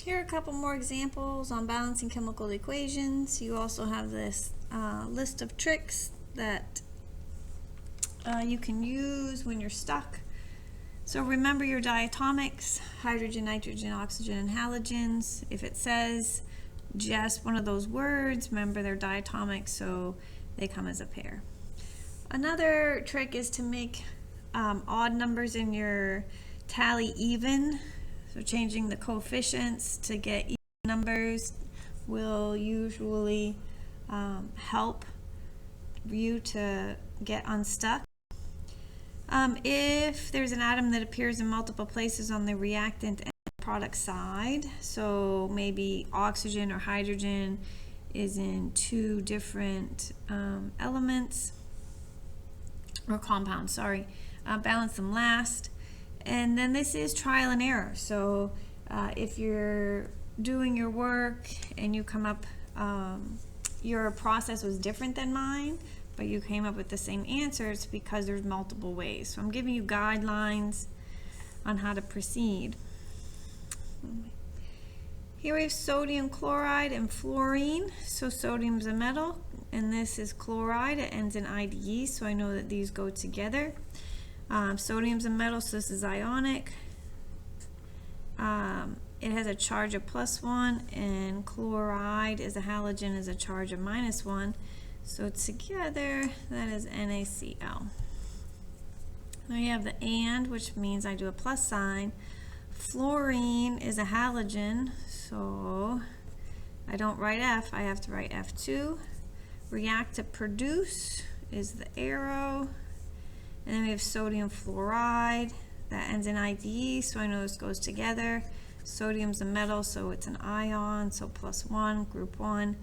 Here are a couple more examples on balancing chemical equations. You also have this list of tricks that you can use when you're stuck. So remember your diatomics: hydrogen, nitrogen, oxygen, and halogens. If it says just one of those words, remember they're diatomic, so they come as a pair. Another trick is to make odd numbers in your tally even. So changing the coefficients to get even numbers will usually help you to get unstuck. If there's an atom that appears in multiple places on the reactant and product side, so maybe oxygen or hydrogen is in two different elements, or compounds, sorry, balance them last. And then this is trial and error. So if you're doing your work and you come up, your process was different than mine, but you came up with the same answers because there's multiple ways. So I'm giving you guidelines on how to proceed. Here we have sodium chloride and fluorine. So sodium's a metal, and this is chloride. It ends in IDE, so I know that these go together. Sodium's a metal, so this is ionic. It has a charge of +1, and chloride is a halogen, is a charge of -1. So together, that is NaCl. Now you have the and, which means I do a plus sign. Fluorine is a halogen, so I don't write F, I have to write F2. React to produce is the arrow. And then we have sodium fluoride that ends in IDE, so I know this goes together. Sodium's a metal, so it's an ion, so +1, group 1.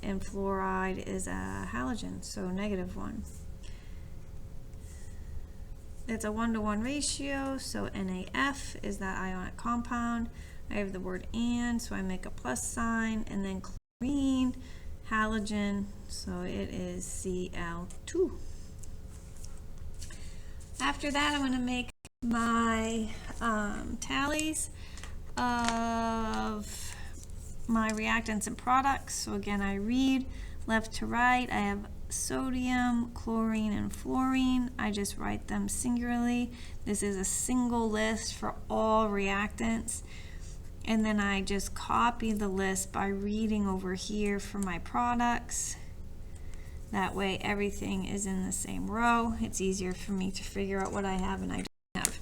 And fluoride is a halogen, so -1. It's a 1-to-1 ratio, so NaF is that ionic compound. I have the word and, so I make a plus sign, and then chlorine, halogen, so it is Cl2. After that, I'm going to make my tallies of my reactants and products. So again, I read left to right. I have sodium, chlorine, and fluorine. I just write them singularly. This is a single list for all reactants. And then I just copy the list by reading over here for my products. That way everything is in the same row. It's easier for me to figure out what I have and I don't have.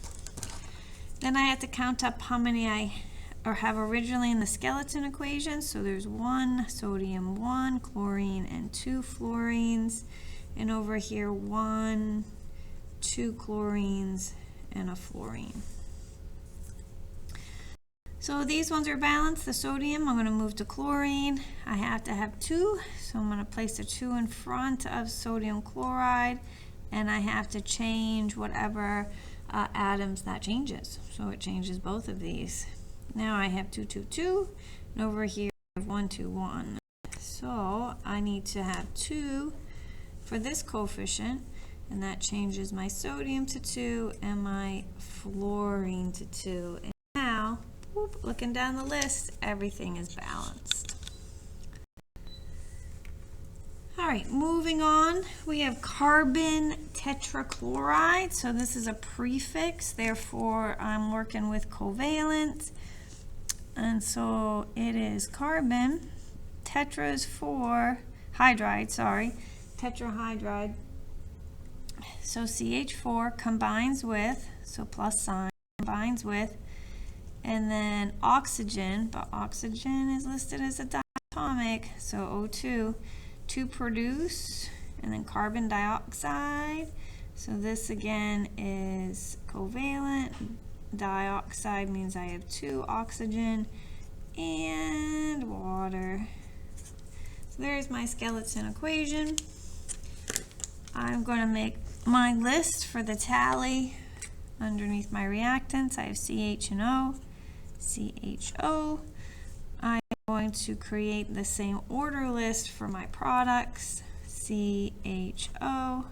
Then I have to count up how many I have originally in the skeleton equation. So there's 1 sodium, 1 chlorine, and 2 fluorines. And over here 1, 2 chlorines, and a fluorine. So these ones are balanced. The sodium, I'm going to move to chlorine. I have to have 2, so I'm going to place a 2 in front of sodium chloride, and I have to change whatever atoms that changes. So it changes both of these. Now I have 2, 2, 2, and over here I have 1, 2, 1. So I need to have 2 for this coefficient, and that changes my sodium to 2 and my fluorine to 2. And now, looking down the list, everything is balanced. All right, moving on, we have carbon tetrachloride. So this is a prefix, therefore I'm working with covalent. And so it is carbon, tetra is for hydride, sorry, tetrahydride. So CH4 combines with, so plus sign, combines with, and then oxygen, but oxygen is listed as a diatomic, so O2, to produce, and then carbon dioxide. So this again is covalent. Dioxide means I have 2 oxygen and water. So there's my skeleton equation. I'm going to make my list for the tally. Underneath my reactants, I have CH and O, CHO. I'm going to create the same order list for my products, CHO.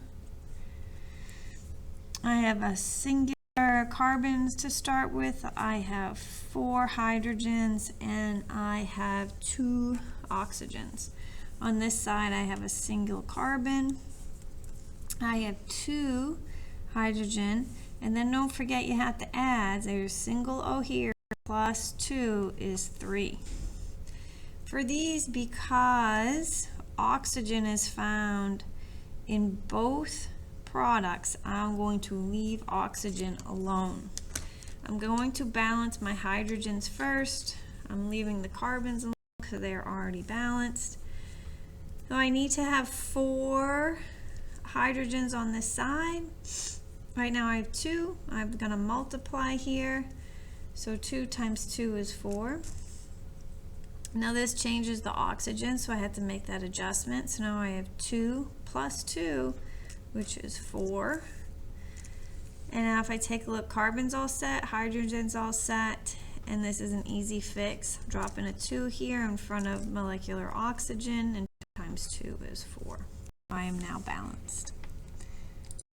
I have a singular carbons to start with. I have 4 hydrogens and I have 2 oxygens. On this side I have a single carbon. I have 2 hydrogen, and then don't forget you have to add. There's single O here plus 2 is 3. For these, because oxygen is found in both products, I'm going to leave oxygen alone. I'm going to balance my hydrogens first. I'm leaving the carbons alone because they're already balanced. So I need to have 4 hydrogens on this side. Right now I have 2. I'm going to multiply here. So 2 times 2 is 4. Now this changes the oxygen, so I have to make that adjustment. So now I have 2 plus 2, which is 4. And now if I take a look, carbon's all set, hydrogen's all set, and this is an easy fix. I'm dropping a 2 here in front of molecular oxygen, and 2 times 2 is 4. I am now balanced.